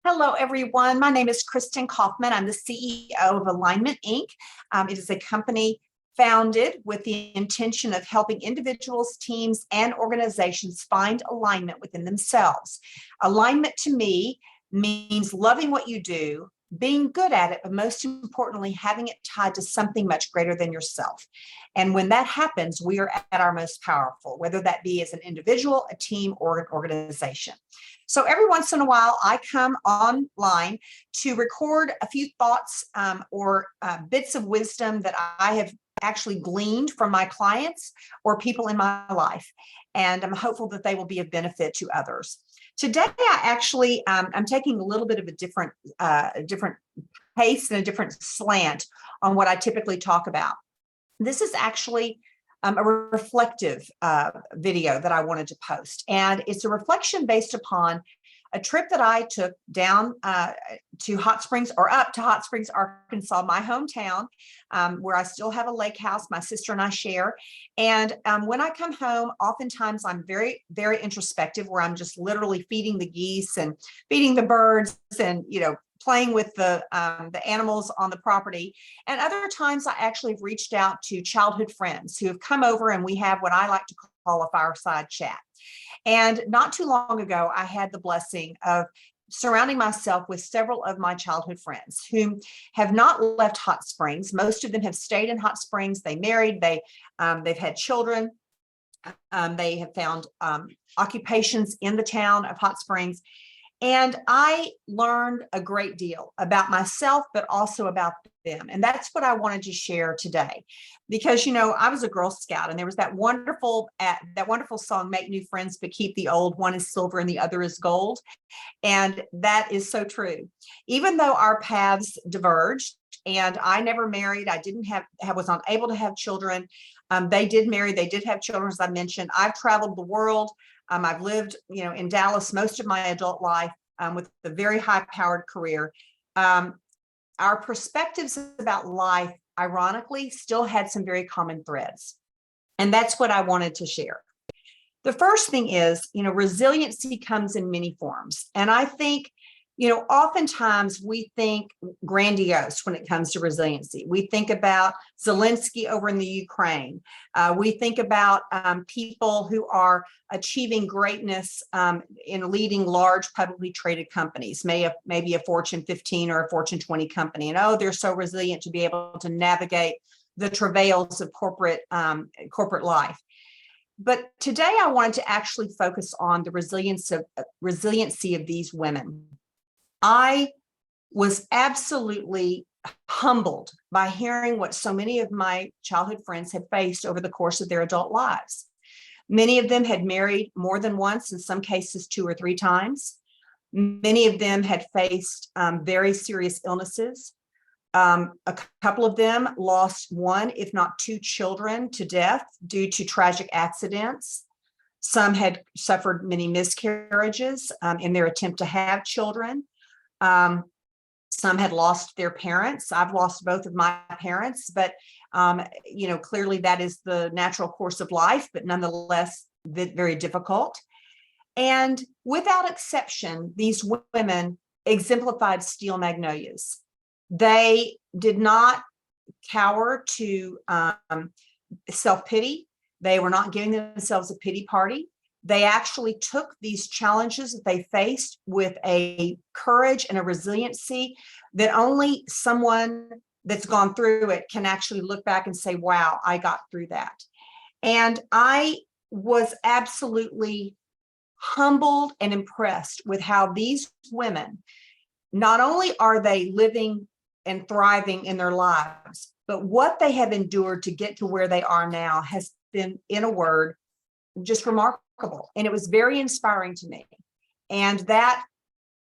Hello, everyone. My name is Kristin Kaufman. I'm the CEO of Alignment Inc. It is a company founded with the intention of helping individuals, teams, and organizations find alignment within themselves. Alignment to me means loving what you do, being good at it, but most importantly, having it tied to something much greater than yourself. And when that happens, we are at our most powerful, whether that be as an individual, a team, or an organization. So every once in a while, I come online to record a few thoughts or bits of wisdom that I have actually gleaned from my clients or people in my life. And I'm hopeful that they will be of benefit to others. Today, I'm taking a little bit of a different pace and a different slant on what I typically talk about. This is actually a reflective video that I wanted to post. And it's a reflection based upon a trip that I took down to Hot Springs, or up to Hot Springs, Arkansas, my hometown, where I still have a lake house my sister and I share. And when I come home, oftentimes I'm very, very introspective, where I'm just literally feeding the geese and feeding the birds and, playing with the animals on the property. And other times I actually have reached out to childhood friends who have come over, and we have what I like to call a fireside chat. And not too long ago, I had the blessing of surrounding myself with several of my childhood friends who have not left Hot Springs. Most of them have stayed in Hot Springs. They married, they've had children. They have found occupations in the town of Hot Springs. And I learned a great deal about myself, but also about them. And that's what I wanted to share today. Because, I was a Girl Scout, and there was that wonderful song, Make New Friends, But Keep the Old. One is silver and the other is gold. And that is so true. Even though our paths diverged, and I never married, I was unable to have children. They did marry, they did have children, as I mentioned. I've traveled the world. I've lived, in Dallas most of my adult life with a very high-powered career. Our perspectives about life, ironically, still had some very common threads. And that's what I wanted to share. The first thing is, resiliency comes in many forms. And I think, oftentimes we think grandiose when it comes to resiliency. We think about Zelensky over in the Ukraine. We think about people who are achieving greatness in leading large publicly traded companies, maybe a Fortune 15 or a Fortune 20 company. And they're so resilient to be able to navigate the travails of corporate life. But today I wanted to actually focus on the resiliency of these women. I was absolutely humbled by hearing what so many of my childhood friends had faced over the course of their adult lives. Many of them had married more than once, in some cases 2 or 3 times. Many of them had faced very serious illnesses. A couple of them lost 1, if not 2 children to death due to tragic accidents. Some had suffered many miscarriages in their attempt to have children. Some had lost their parents. I've lost both of my parents, but clearly that is the natural course of life, but nonetheless very difficult. And without exception, these women exemplified steel magnolias. They did not cower to self-pity. They were not giving themselves a pity party. They actually took these challenges that they faced with a courage and a resiliency that only someone that's gone through it can actually look back and say, wow, I got through that. And I was absolutely humbled and impressed with how these women, not only are they living and thriving in their lives, but what they have endured to get to where they are now has been, in a word, just remarkable. And it was very inspiring to me. And that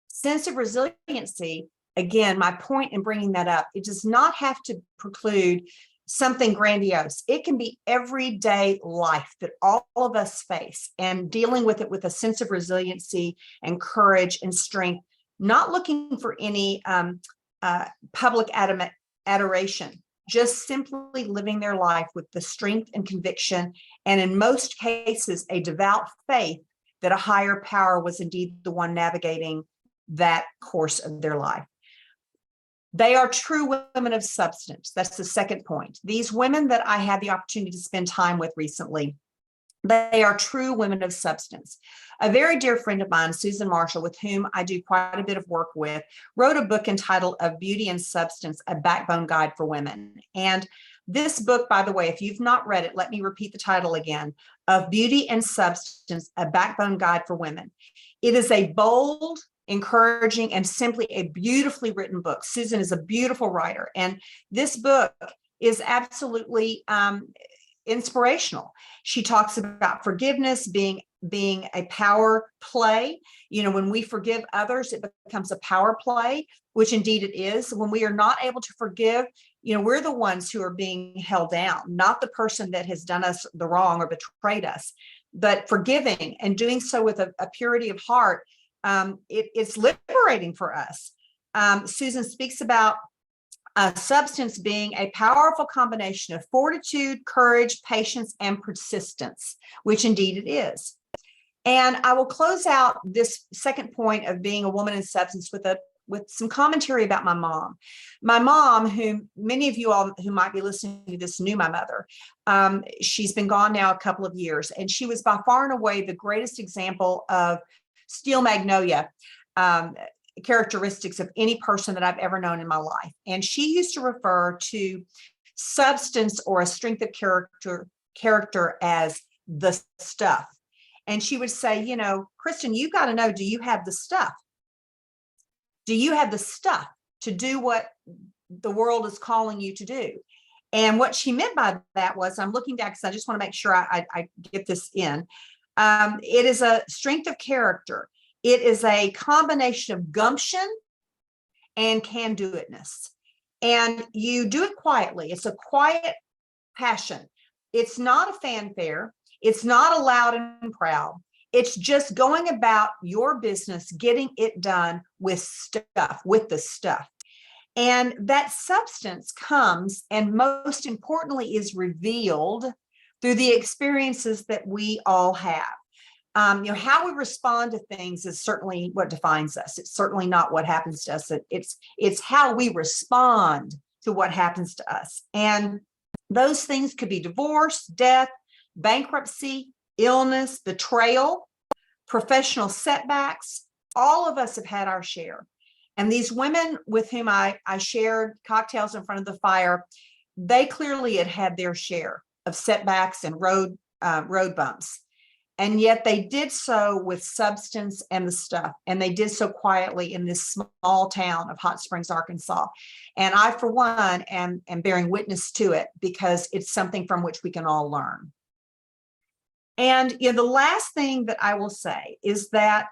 sense of resiliency, again, my point in bringing that up, it does not have to preclude something grandiose. It can be everyday life that all of us face, and dealing with it with a sense of resiliency and courage and strength, not looking for any public adoration, just simply living their life with the strength and conviction, and in most cases, a devout faith that a higher power was indeed the one navigating that course of their life. They are true women of substance. That's the second point. These women that I had the opportunity to spend time with recently, they are true women of substance. A very dear friend of mine, Susan Marshall, with whom I do quite a bit of work with, wrote a book entitled Of Beauty and Substance, A Backbone Guide for Women. And this book, by the way, if you've not read it, let me repeat the title again, Of Beauty and Substance, A Backbone Guide for Women. It is a bold, encouraging, and simply a beautifully written book. Susan is a beautiful writer, and this book is absolutely inspirational. She talks about forgiveness being a power play. You know, when we forgive others, it becomes a power play, which indeed it is. When we are not able to forgive, you know, we're the ones who are being held down, not the person that has done us the wrong or betrayed us. But forgiving and doing so with a purity of heart, it's liberating for us. Susan speaks about substance being a powerful combination of fortitude, courage, patience, and persistence, which indeed it is. And I will close out this second point of being a woman in substance with some commentary about my mom. My mom, whom many of you all who might be listening to this knew my mother. She's been gone now a couple of years, and she was by far and away the greatest example of steel magnolia characteristics of any person that I've ever known in my life. And she used to refer to substance or a strength of character as the stuff. And she would say, you know, Kristin, you've got to know, do you have the stuff? Do you have the stuff to do what the world is calling you to do? And what she meant by that was, I'm looking back because I just want to make sure I get this in. It is a strength of character. It is a combination of gumption and can-do-itness. And you do it quietly. It's a quiet passion. It's not a fanfare. It's not a loud and proud. It's just going about your business, getting it done with the stuff. And that substance comes, and most importantly, is revealed through the experiences that we all have. You know, how we respond to things is certainly what defines us. It's certainly not what happens to us. It's how we respond to what happens to us. And those things could be divorce, death, bankruptcy, illness, betrayal, professional setbacks. All of us have had our share. And these women with whom I shared cocktails in front of the fire, they clearly had their share of setbacks and road bumps. And yet they did so with substance and the stuff. And they did so quietly in this small town of Hot Springs, Arkansas. And I, for one, am bearing witness to it because it's something from which we can all learn. And you know, the last thing that I will say is that,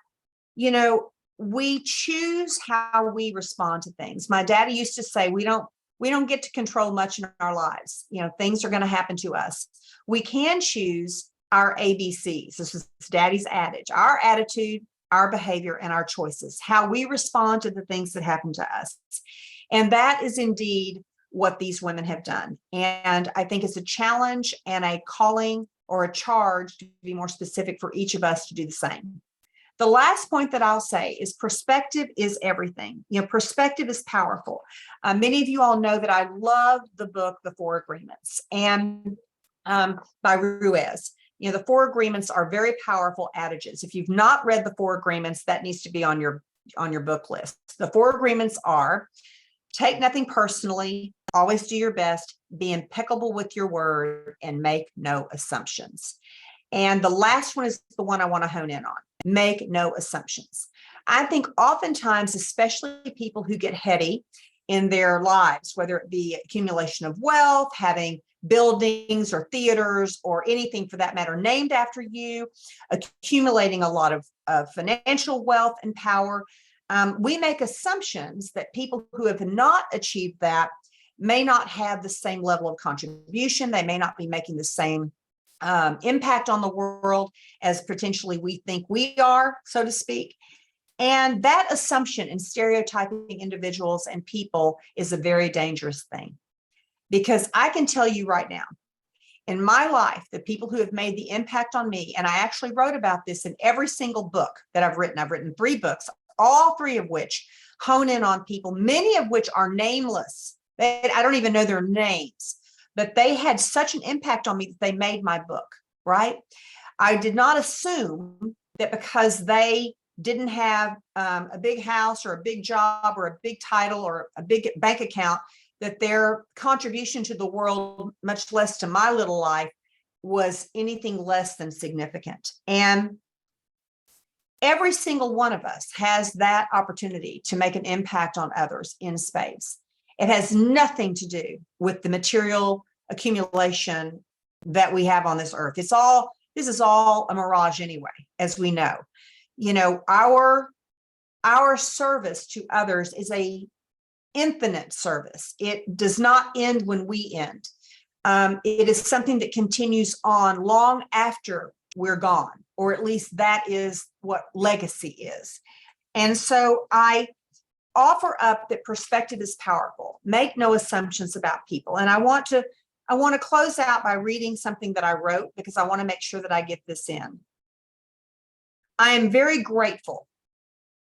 you know, we choose how we respond to things. My daddy used to say, we don't get to control much in our lives. You know, things are going to happen to us. We can choose our ABCs. This is Daddy's adage: our attitude, our behavior, and our choices, how we respond to the things that happen to us. And that is indeed what these women have done. And I think it's a challenge and a calling, or a charge, to be more specific, for each of us to do the same. The last point that I'll say is perspective is everything. You know, perspective is powerful. Many of you all know that I love the book, The Four Agreements, and by Ruiz. You know, the Four Agreements are very powerful adages. If you've not read the Four Agreements, that needs to be on your book list. The Four Agreements are: take nothing personally, always do your best, be impeccable with your word, and make no assumptions. And the last one is the one I want to hone in on: make no assumptions. I think oftentimes, especially people who get heady in their lives, whether it be accumulation of wealth, having buildings or theaters or anything for that matter named after you, accumulating a lot of financial wealth and power, we make assumptions that people who have not achieved that may not have the same level of contribution. They may not be making the same impact on the world as potentially we think we are, so to speak. And that assumption in stereotyping individuals and people is a very dangerous thing. Because I can tell you right now, in my life, the people who have made the impact on me, and I actually wrote about this in every single book that I've written 3 books, all three of which hone in on people, many of which are nameless. I don't even know their names, but they had such an impact on me that they made my book, right? I did not assume that because they didn't have a big house or a big job or a big title or a big bank account, that their contribution to the world, much less to my little life, was anything less than significant. And every single one of us has that opportunity to make an impact on others in space. It has nothing to do with the material accumulation that we have on this earth. This is all a mirage anyway, as we know. You know, our service to others is a infinite service. It does not end when we end. It is something that continues on long after we're gone, or at least that is what legacy is. And so I offer up that perspective is powerful. Make no assumptions about people. And I want to close out by reading something that I wrote, because I want to make sure that I get this in. I am very grateful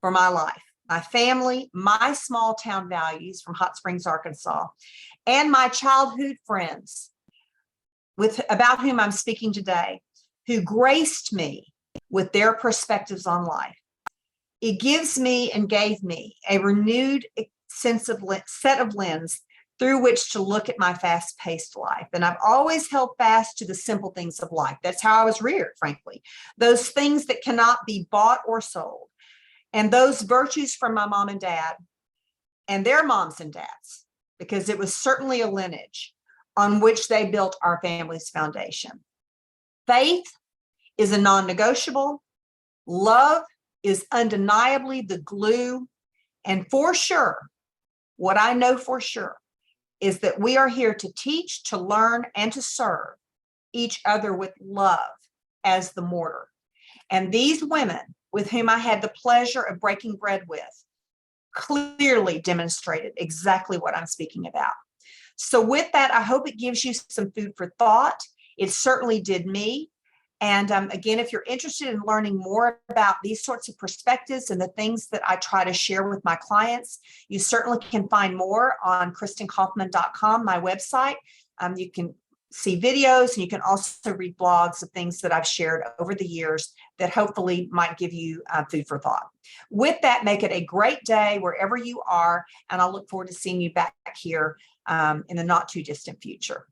for my life, my family, my small town values from Hot Springs, Arkansas, and my childhood friends about whom I'm speaking today, who graced me with their perspectives on life. It gives me and gave me a renewed set of lens through which to look at my fast-paced life. And I've always held fast to the simple things of life. That's how I was reared, frankly. Those things that cannot be bought or sold. And those virtues from my mom and dad and their moms and dads, because it was certainly a lineage on which they built our family's foundation. Faith is a non-negotiable. Love is undeniably the glue. And for sure, what I know for sure is that we are here to teach, to learn, and to serve each other with love as the mortar. And these women with whom I had the pleasure of breaking bread with clearly demonstrated exactly what I'm speaking about. So with that, I hope it gives you some food for thought. It certainly did me. And again, if you're interested in learning more about these sorts of perspectives and the things that I try to share with my clients, you certainly can find more on KristinKaufman.com, my website. You can see videos, and you can also read blogs of things that I've shared over the years that hopefully might give you food for thought. With that, make it a great day wherever you are, and I'll look forward to seeing you back here in the not too distant future.